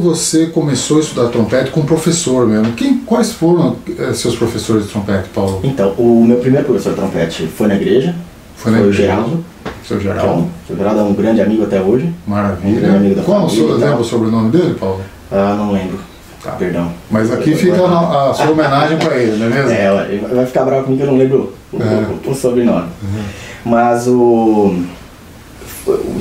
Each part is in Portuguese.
você começou a estudar trompete com um professor mesmo. Quais foram seus professores de trompete, Paulo? Então, o meu primeiro professor de trompete foi na igreja. Foi o Geraldo. Seu Geraldo. O Geraldo é um grande amigo até hoje. Maravilha. Um grande amigo da família. Lembra o sobrenome dele, Paulo? Ah, não lembro. Tá. Perdão. Mas aqui fica a sua homenagem para ele, não é mesmo? Ele vai ficar bravo comigo que eu não lembro o sobrenome. Mas o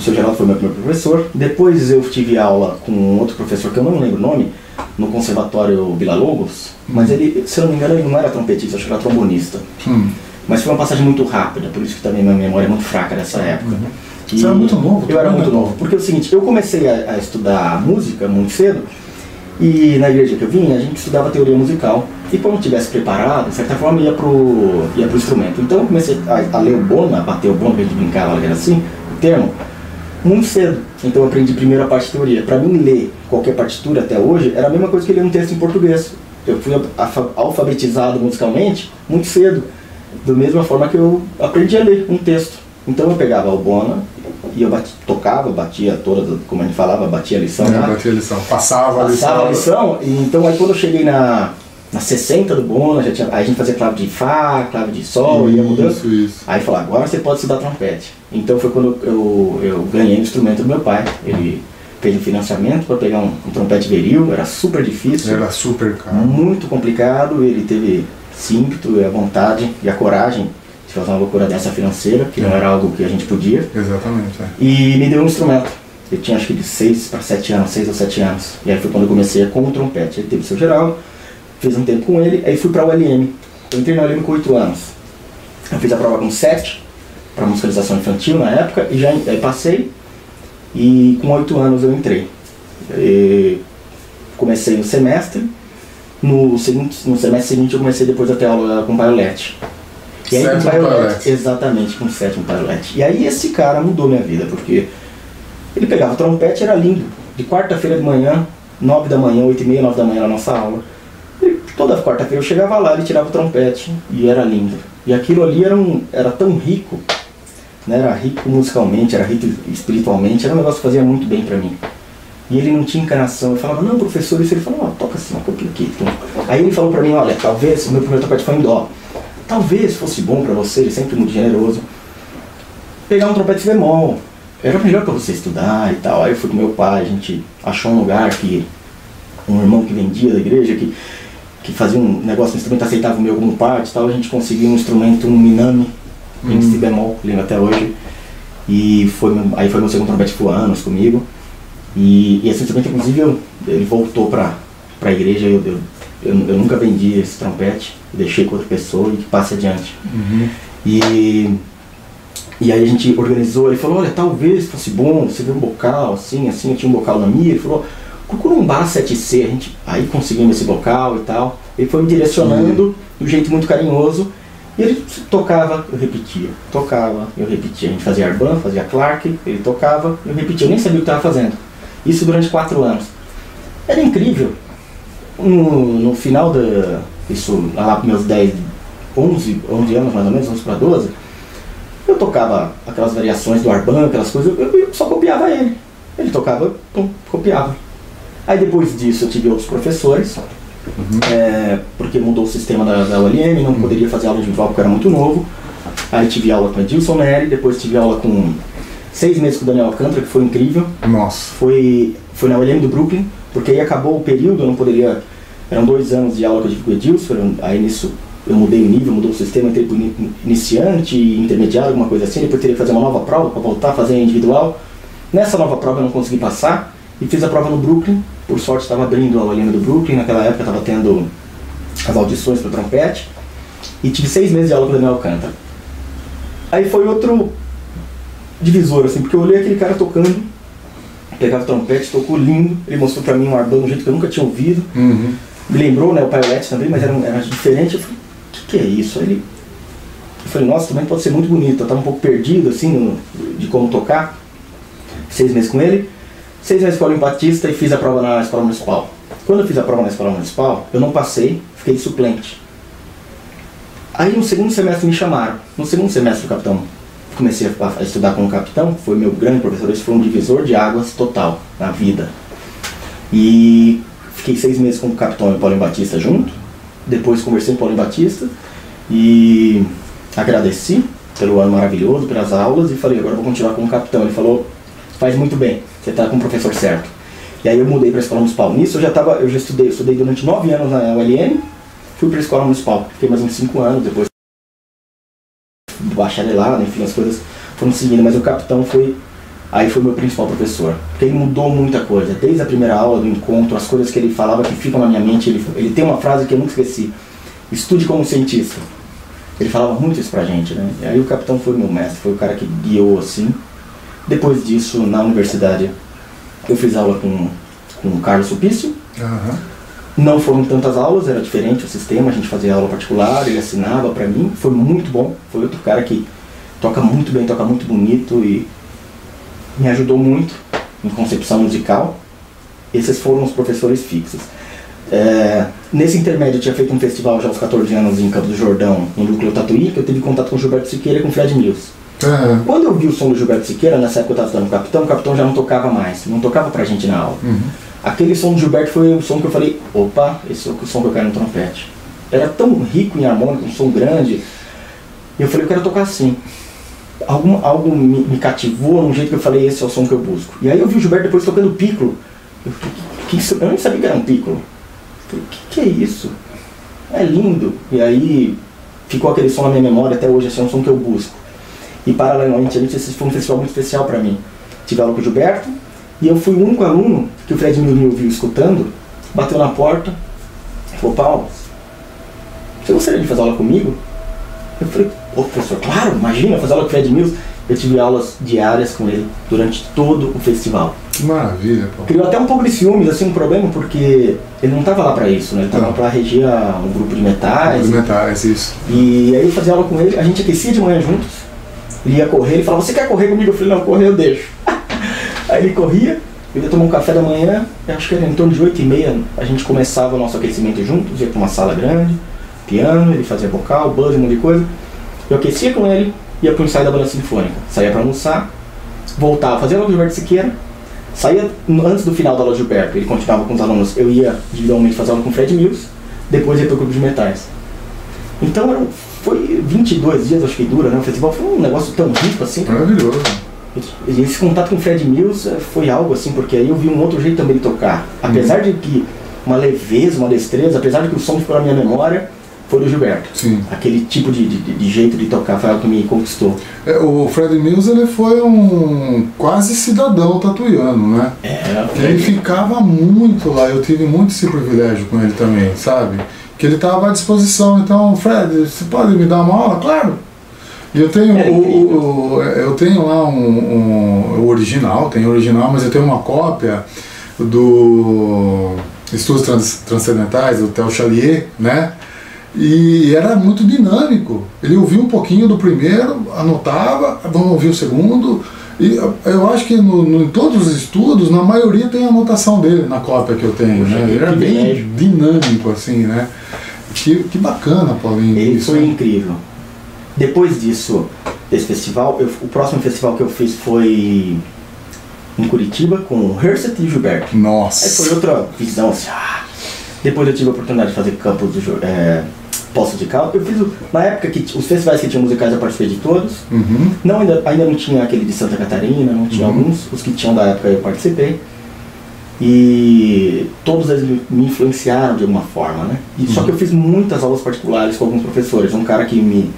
seu Geraldo foi meu primeiro professor. Depois eu tive aula com outro professor que eu não lembro o nome, no Conservatório Vila Lobos. Mas ele, se eu não me engano, ele não era trompetista, acho que era trombonista. Mas foi uma passagem muito rápida, por isso que também minha memória é muito fraca dessa época. Você era muito novo? Eu era muito novo, porque é o seguinte, eu comecei a estudar música muito cedo, e na igreja que eu vinha, a gente estudava teoria musical, e quando eu estivesse preparado, de certa forma, ia pro instrumento. Então eu comecei a ler o bona, a bater o bona, que a gente brincava, era assim, o termo, muito cedo. Então eu aprendi primeiro a parte de teoria. Para mim, ler qualquer partitura até hoje era a mesma coisa que ler um texto em português. Eu fui alfabetizado musicalmente muito cedo, da mesma forma que eu aprendi a ler um texto. Então eu pegava o bona e eu tocava, batia toda, como a gente falava, batia a lição. Batia a lição, passava a lição. E então aí quando eu cheguei na 60 do bona, aí a gente fazia clave de Fá, clave de Sol, ia mudando. Isso. Aí falou, agora você pode estudar trompete. Então foi quando eu ganhei o instrumento do meu pai. Ele fez um financiamento para pegar um trompete viril, era super difícil. Era super caro. Muito complicado, ele teve esse ímpeto, a vontade e a coragem de fazer uma loucura dessa financeira, que não era algo que a gente podia. Exatamente. E me deu um instrumento. Eu tinha acho que de 6 para 7 anos, 6 ou 7 anos. E aí foi quando eu comecei com o trompete. Ele teve o seu Geraldo, fiz um tempo com ele, aí fui para a ULM. Eu entrei na ULM com 8 anos. Eu fiz a prova com 7, para musicalização infantil na época, e aí passei. E com 8 anos eu entrei. Comecei o semestre. No semestre seguinte eu comecei depois a ter aula com Paioletti. E aí com Paioletti, exatamente, com o sétimo Paioletti. E aí esse cara mudou minha vida, porque ele pegava o trompete, era lindo. De quarta-feira de manhã, 9 da manhã, 8h30, 9 da manhã na nossa aula. E toda quarta-feira eu chegava lá, ele tirava o trompete e era lindo. E aquilo ali era tão rico, né? Era rico musicalmente, era rico espiritualmente, era um negócio que fazia muito bem pra mim. E ele não tinha encanação. Eu falava, não, professor, isso. Ele falou, toca assim, uma copia aqui. Aí ele falou pra mim, olha, talvez, o meu primeiro trompete foi em dó. Talvez fosse bom pra você, ele sempre muito generoso, pegar um trompete bemol. Era melhor pra você estudar e tal. Aí eu fui com meu pai, a gente achou um lugar que um irmão que vendia da igreja, que fazia um negócio, um instrumento, aceitava o meu como parte e tal. A gente conseguiu um instrumento, um Minami, em si bemol, lembro até hoje. E aí foi meu segundo trompete por anos comigo. E esse instrumento, inclusive, ele voltou para a igreja. Eu nunca vendi esse trompete, deixei com outra pessoa e que passe adiante. E aí a gente organizou, ele falou, olha, talvez fosse bom você ver um bocal, assim, eu tinha um bocal na minha. Ele falou, procura um Bar 7C, aí conseguimos esse bocal e tal. Ele foi me direcionando de um jeito muito carinhoso. E ele tocava, eu repetia, tocava, eu repetia. A gente fazia Arban, fazia Clark, ele tocava, eu repetia, eu nem sabia o que estava fazendo. Isso durante 4 anos. Era incrível. No final isso lá para meus 11 anos mais ou menos, 11 para 12, eu tocava aquelas variações do Arban, aquelas coisas, eu só copiava ele. Ele tocava, pum, copiava. Aí depois disso eu tive outros professores, porque mudou o sistema da ULM, não poderia fazer aula individual porque era muito novo. Aí tive aula com Edilson Neri, depois tive aula com 6 meses com o Daniel Alcântara, que foi incrível. Nossa. Foi na ULM do Brooklyn, porque aí acabou o período, eu não poderia... Eram 2 anos de aula que eu tive com o Edilson, aí nisso eu mudei o nível, mudou o sistema, entrei para iniciante, intermediário, alguma coisa assim, depois teria que fazer uma nova prova para voltar a fazer individual. Nessa nova prova eu não consegui passar, e fiz a prova no Brooklyn. Por sorte estava abrindo a ULM do Brooklyn, naquela época estava tendo as audições para o trompete, e tive 6 meses de aula com o Daniel Alcântara. Aí foi outro divisor, assim, porque eu olhei aquele cara tocando, pegava o trompete, tocou lindo, ele mostrou pra mim um Arban de um jeito que eu nunca tinha ouvido. Me lembrou, né, o Paioletti também, mas era diferente. Eu falei, o que é isso? Aí eu falei, nossa, também pode ser muito bonito. Eu tava um pouco perdido, assim, de como tocar. 6 meses com ele, 6 meses com o Paulinho Batista e fiz a prova na Escola Municipal. Quando eu fiz a prova na Escola Municipal, eu não passei, fiquei de suplente. Aí no segundo semestre me chamaram. No segundo semestre o capitão, comecei a estudar com o capitão, foi meu grande professor, esse foi um divisor de águas total na vida. E fiquei 6 meses com o Capitão e o Paulinho Batista junto. Depois conversei com o Paulinho Batista e agradeci pelo ano maravilhoso, pelas aulas, e falei, agora eu vou continuar como capitão. Ele falou, faz muito bem, você está com o professor certo. E aí eu mudei para a Escola Municipal. Nisso eu já estudei durante 9 anos na ULM, fui para a Escola Municipal, fiquei mais uns 5 anos, depois bacharelado, enfim, as coisas foram seguindo, mas o capitão foi meu principal professor, porque ele mudou muita coisa, desde a primeira aula, do encontro, as coisas que ele falava que ficam na minha mente. Ele tem uma frase que eu nunca esqueci, estude como cientista. Ele falava muito isso pra gente, né? E aí o capitão foi meu mestre, foi o cara que guiou assim. Depois disso, na universidade, eu fiz aula com o Carlos Sulpício. Não foram tantas aulas, era diferente o sistema, a gente fazia aula particular, ele assinava pra mim, foi muito bom. Foi outro cara que toca muito bem, toca muito bonito e me ajudou muito em concepção musical. Esses foram os professores fixos. Nesse intermédio eu tinha feito um festival já aos 14 anos em Campos do Jordão, em Núcleo Tatuí, que eu tive contato com o Gilberto Siqueira e com o Fred Mills. Quando eu vi o som do Gilberto Siqueira, nessa época eu estava estudando o capitão já não tocava mais, não tocava pra gente na aula. Aquele som do Gilberto foi o som que eu falei, opa, esse é o som que eu quero no trompete. Era tão rico em harmônica, um som grande, e eu falei, eu quero tocar assim. Algo me cativou num jeito que eu falei, esse é o som que eu busco. E aí eu vi o Gilberto depois tocando piccolo. Eu nem sabia que era um piccolo. Eu falei, que é isso? É lindo. E aí ficou aquele som na minha memória até hoje, assim, é um som que eu busco. E paralelamente, esse foi um festival muito especial para mim. Tive aula com o Gilberto, e eu fui o único aluno que o Fred Mills me ouviu escutando, bateu na porta, falou, Paulo, você gostaria de fazer aula comigo? Eu falei, professor, claro, imagina, fazer aula com o Fred Mills. Eu tive aulas diárias com ele durante todo o festival. Que maravilha, Paulo. Criou até um pouco de ciúmes, assim, um problema, porque ele não estava lá para isso, né? Ele estava para reger um grupo de metais. De metais, isso. E aí eu fazia aula com ele, a gente aquecia de manhã juntos. Ele ia correr, ele falava, você quer correr comigo? Eu falei, não, correr eu deixo. Aí ele corria, eu ia tomar um café da manhã, eu acho que era em torno de 8h30, a gente começava o nosso aquecimento juntos, ia para uma sala grande, piano, ele fazia vocal, buzz, um monte de coisa. Eu aquecia com ele, ia para o ensaio da banda sinfônica, saía para almoçar, voltava, fazia aula do Gilberto Siqueira, saía antes do final da aula do Gilberto, ele continuava com os alunos, eu ia individualmente fazer aula com o Fred Mills, depois ia para o grupo de metais. Então foi 22 dias, acho que dura, né? O festival foi um negócio tão rico assim. Maravilhoso. E esse contato com o Fred Mills foi algo assim, porque aí eu vi um outro jeito também de tocar. Apesar de que uma leveza, uma destreza, apesar de que o som ficou na minha memória, foi do Gilberto. Sim. Aquele tipo de jeito de tocar foi algo que me conquistou. O Fred Mills, ele foi um quase cidadão tatuiano, né? Ele ficava muito lá, eu tive muito esse privilégio com ele também, sabe? Que ele estava à disposição. Então, Fred, você pode me dar uma aula? Claro! E eu tenho eu tenho lá o original, mas eu tenho uma cópia do Estudos Transcendentais, do Theo Chalier, né? E era muito dinâmico. Ele ouvia um pouquinho do primeiro, anotava, vamos ouvir o segundo. E eu acho que em todos os estudos, na maioria tem a anotação dele na cópia que eu tenho, né? Ele era bem dinâmico, assim, né? Que bacana, Paulinho. Ele foi incrível. Depois disso, desse festival, o próximo festival que eu fiz foi em Curitiba, com o Herset e o Gilberto. Nossa! Aí foi outra visão, assim. Depois eu tive a oportunidade de fazer Campos do Poços de Caldas. Eu fiz, na época, que os festivais que tinham musicais eu participei de todos. Não, ainda não tinha aquele de Santa Catarina, não tinha alguns. Os que tinham da época eu participei. E todos eles me influenciaram de alguma forma, né? Só que eu fiz muitas aulas particulares com alguns professores. Um cara que me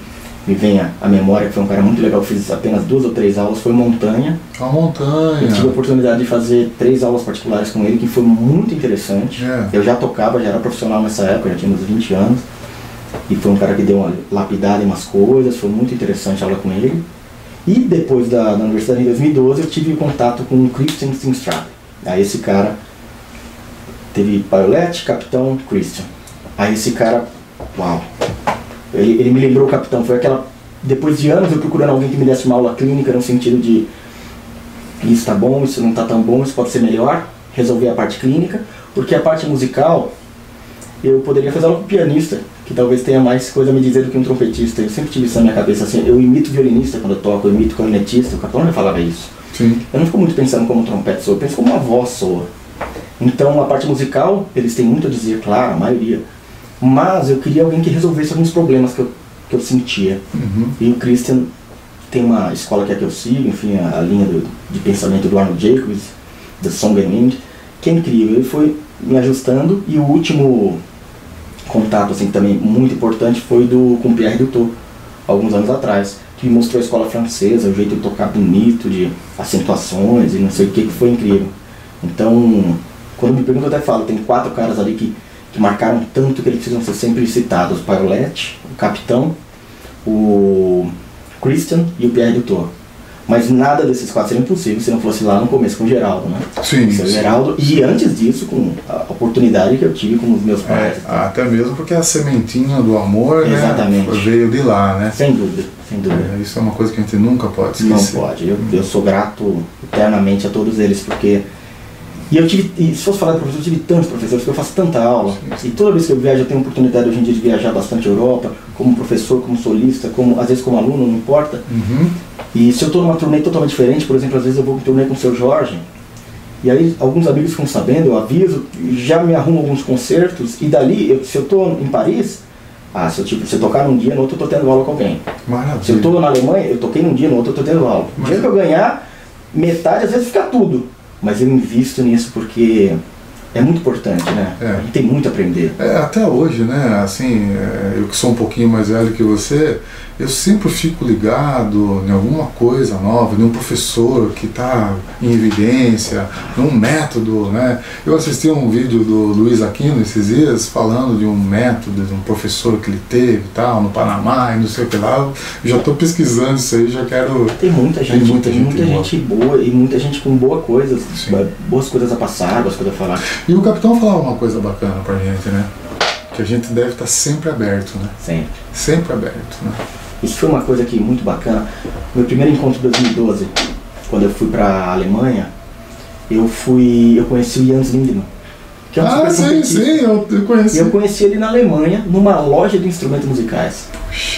vem à memória, que foi um cara muito legal, eu fiz apenas 2 ou 3 aulas, foi Montanha. A Montanha. Eu tive a oportunidade de fazer 3 aulas particulares com ele, que foi muito interessante. Eu já tocava, já era profissional nessa época, já tinha uns 20 anos. E foi um cara que deu uma lapidada em umas coisas, foi muito interessante a aula com ele. E depois na universidade, em 2012, eu tive contato com o Christian Stingstrap. Aí esse cara teve Paulette, Capitão, Christian. Aí esse cara, uau! Ele me lembrou o Capitão, foi aquela... Depois de anos eu procurando alguém que me desse uma aula clínica no sentido de isso tá bom, isso não tá tão bom, isso pode ser melhor, resolver a parte clínica, porque a parte musical eu poderia fazer aula com pianista, que talvez tenha mais coisa a me dizer do que um trompetista. Eu sempre tive isso na minha cabeça, assim, eu imito violinista quando eu toco, eu imito clarinetista, o Capitão já falava isso. Sim. Eu não fico muito pensando como trompete soa, eu penso como uma voz soa. Então a parte musical, eles têm muito a dizer, claro, a maioria. Mas eu queria alguém que resolvesse alguns problemas que eu sentia. E o Christian tem uma escola que é que eu sigo, enfim, a linha de pensamento do Arnold Jacobs, The Song and Wind, que é incrível. Ele foi me ajustando, e o último contato assim, também muito importante foi com o Pierre Dutau, alguns anos atrás, que me mostrou a escola francesa, o jeito de tocar bonito, de acentuações e não sei o que foi incrível. Então, quando me perguntam, eu até falo, tem 4 caras ali que marcaram tanto que eles precisam ser sempre citados: o Piolet, o Capitão, o Christian e o Pierre Dutau. Mas nada desses 4 seria impossível se não fosse lá no começo com o Geraldo, né? Sim. O Geraldo, e antes disso, com a oportunidade que eu tive com os meus pais. Até mesmo porque a sementinha do amor, exatamente, né, veio de lá, né? Sem dúvida, sem dúvida. Isso é uma coisa que a gente nunca pode esquecer. Não pode. Eu sou grato eternamente a todos eles, porque... E se fosse falar de professor, eu tive tantos professores, que eu faço tanta aula. Sim. E toda vez que eu viajo, eu tenho a oportunidade hoje em dia de viajar bastante a Europa, como professor, como solista, às vezes como aluno, não importa. E se eu estou numa turnê totalmente diferente, por exemplo, às vezes eu vou em turnê com o Seu Jorge, e aí alguns amigos ficam sabendo, eu aviso, já me arrumo alguns concertos, e dali, se eu estou em Paris, se eu tocar num dia, no outro eu estou tendo aula com alguém. Maravilha. Se eu estou na Alemanha, eu toquei num dia, no outro eu estou tendo aula. O dia que eu ganhar, metade, às vezes fica tudo. Mas eu invisto nisso porque é muito importante, né? A gente tem muito a aprender. Até hoje, né? Assim, eu que sou um pouquinho mais velho que você, eu sempre fico ligado em alguma coisa nova, de um professor que está em evidência, num método, né? Eu assisti um vídeo do Luiz Aquino esses dias falando de um método, de um professor que ele teve e tal, no Panamá e não sei o que lá. Eu já estou pesquisando isso aí, já quero... Tem muita gente boa e muita gente com boas coisas a passar, boas coisas a falar. E o Capitão falava uma coisa bacana pra gente, né? Que a gente deve estar sempre aberto, né? Sempre. Sempre aberto, né? Isso foi uma coisa aqui muito bacana. Meu primeiro encontro em 2012, quando eu fui pra Alemanha, eu conheci o Jens Lindemann. Que é um sim, eu conheci. Eu conheci ele na Alemanha, numa loja de instrumentos musicais.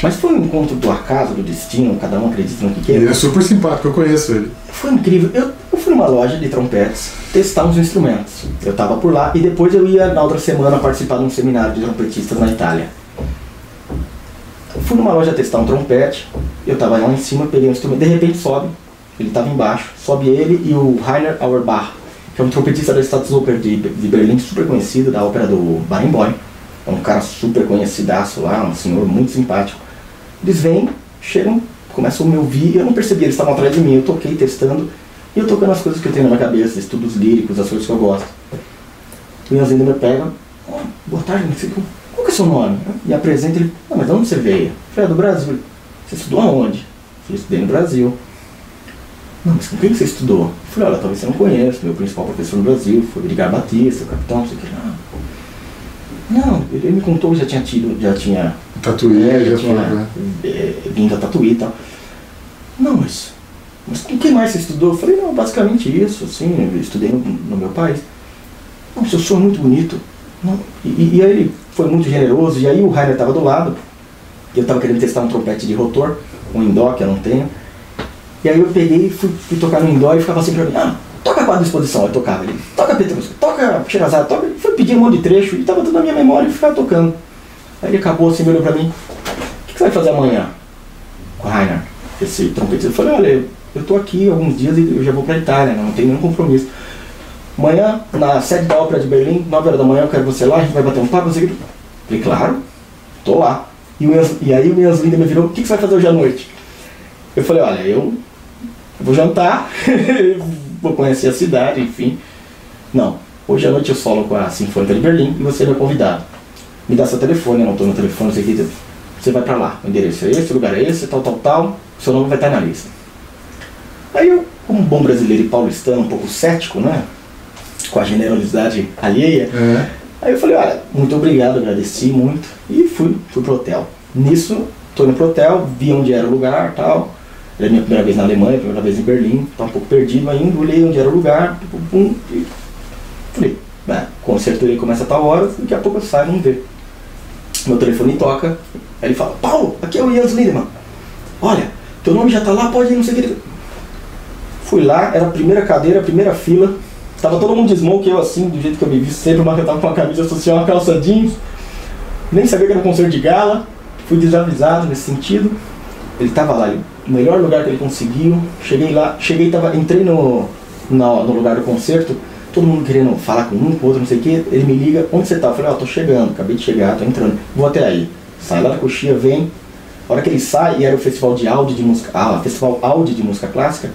Mas foi um encontro do acaso, do destino, cada um acredita no que quer. Ele é super simpático, eu conheço ele. Foi incrível. Eu fui numa loja de trompetes testar uns instrumentos. Eu tava por lá e depois eu ia na outra semana participar de um seminário de trompetistas na Itália. Eu fui numa loja testar um trompete, eu tava lá em cima, peguei um instrumento, de repente sobe, ele tava embaixo, sobe ele e o Rainer Auerbach, que é um trompetista da Staatsoper de Berlim, super conhecido, da ópera do Barenboim. É um cara super conhecidaço lá, um senhor muito simpático. Eles vêm, chegam, começam a me ouvir, eu não percebi, eles estavam atrás de mim, eu toquei testando, e eu tocando as coisas que eu tenho na minha cabeça, estudos líricos, as coisas que eu gosto. O Jens Lindemann pega, boa tarde, qual que é o seu nome? E apresenta ele, mas de onde você veio? Eu falei, do Brasil. Você estudou aonde? Eu estudei no Brasil. Não, mas com quem você estudou? Eu falei, olha, talvez você não conheça, meu principal professor no Brasil foi o Edgar Batista, o Capitão, não sei o que. Não, ele me contou que já tinha Tatuí, já tinha vindo a Tatuí e tal. Não, mas com quem mais você estudou? Eu falei, não, basicamente isso, assim, eu estudei no meu país. Não, seu som é muito bonito. Não. E aí ele foi muito generoso, e aí o Rainer estava do lado, e eu estava querendo testar um trompete de rotor, um indó que eu não tenho. E aí eu peguei e fui tocar no indó e ficava assim pra mim, toca a quadra de exposição, eu tocava ele, toca Petrusca, toca Sherazade, toca, fui pedindo um monte de trecho, e tava tudo na minha memória e ficava tocando. Aí ele acabou assim, olhou pra mim, o que você vai fazer amanhã com o Rainer, esse trompetista? Eu falei, olha, eu tô aqui alguns dias e eu já vou pra Itália, não tenho nenhum compromisso. Amanhã, na sede da ópera de Berlim, 9 horas da manhã, eu quero você lá, a gente vai bater um papo. Eu falei, claro, tô lá. E aí o Jens Lindemann me virou, o que você vai fazer hoje à noite? Eu falei, olha, eu vou jantar, vou conhecer a cidade, enfim. Não, hoje à noite eu solo com a Sinfônica de Berlim e você é meu convidado. Me dá seu telefone, eu não tô no telefone, não sei o que. Você vai pra lá, o endereço é esse, o lugar é esse, tal, seu nome vai estar na lista. Aí eu, como um bom brasileiro e paulistano, um pouco cético, né? Com a generosidade alheia. Aí eu falei, olha, muito obrigado, agradeci muito e fui pro hotel. Nisso, tô indo pro hotel, vi onde era o lugar e tal. Era a minha primeira vez na Alemanha, primeira vez em Berlim, tava um pouco perdido ainda, olhei onde era o lugar, e falei, concerto ele começa a tal hora, daqui a pouco eu saio, vamos ver. Meu telefone toca, aí ele fala, Paulo, aqui é o Jens Lindemann. Olha, teu nome já tá lá, pode ir, não sei o que. Fui lá, era a primeira cadeira, a primeira fila. Tava todo mundo de smoke, eu assim, do jeito que eu me visto sempre, mas eu tava com uma camisa social, uma calça jeans. Nem sabia que era um concerto de gala. Fui desavisado nesse sentido. Ele tava lá, o melhor lugar que ele conseguiu. Cheguei lá, entrei no lugar do concerto, todo mundo querendo falar com um, com o outro, não sei o que. Ele me liga, onde você tá? Eu falei, tô chegando, acabei de chegar, tô entrando, vou até aí. Sai lá da coxinha, vem. A hora que ele sai, e era o festival de Audi de música, festival Audi de música clássica,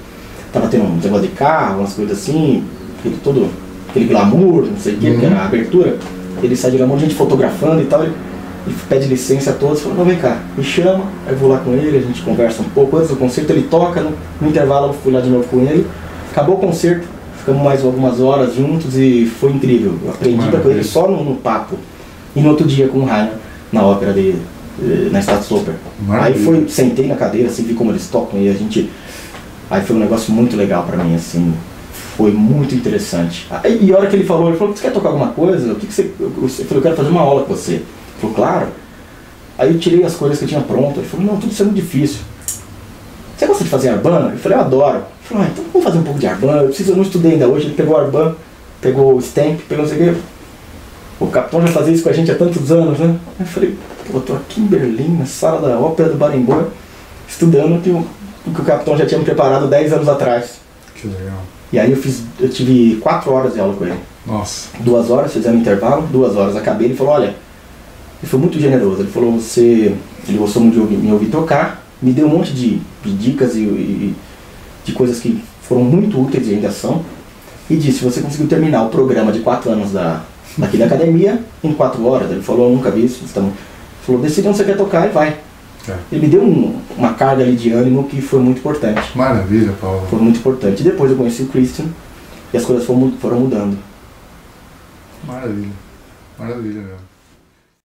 tava tendo um negócio de carro, umas coisas assim, aquele glamour, não sei o que, que era a abertura. Ele sai de glamour, a gente fotografando e tal, ele pede licença a todos, fala, não, vem cá, me chama, aí eu vou lá com ele, a gente conversa um pouco, antes do concerto ele toca, no intervalo eu fui lá de novo com ele, acabou o concerto, ficamos mais algumas horas juntos e foi incrível, eu aprendi com ele só no papo, e no outro dia com o Rainer, na ópera na Staatsoper. Aí sentei na cadeira, assim, vi como eles tocam e aí foi um negócio muito legal pra mim, assim, foi muito interessante. E a hora que ele falou, você quer tocar alguma coisa? Eu falei, eu quero fazer uma aula com você. Ele falou, claro. Aí eu tirei as coisas que eu tinha pronto. Ele falou, não, tudo isso é muito difícil. Você gosta de fazer Arban? Eu falei, eu adoro. Ele falou, então vamos fazer um pouco de Arban. Eu não estudei ainda hoje. Ele pegou o Arban, pegou o Stamp, pegou não sei o quê. O Capitão já fazia isso com a gente há tantos anos, né? Aí eu falei, pô, eu tô aqui em Berlim, na sala da Ópera do Barenboim, estudando o que o Capitão já tinha me preparado 10 anos atrás. Que legal. E aí eu tive 4 horas de aula com ele. Nossa. 2 horas, fizemos intervalo, 2 horas, acabei, ele falou, olha, ele foi muito generoso, ele falou, ele gostou muito de me ouvir tocar, me deu um monte de dicas e de coisas que foram muito úteis e ainda são, e disse, você conseguiu terminar o programa de 4 anos daquela academia em 4 horas. Ele falou, eu nunca vi isso, ele falou, decide onde você quer tocar e vai. Ele me deu uma carga ali de ânimo que foi muito importante. Maravilha, Paulo. Foi muito importante. E depois eu conheci o Christian e as coisas foram mudando. Maravilha. Maravilha mesmo.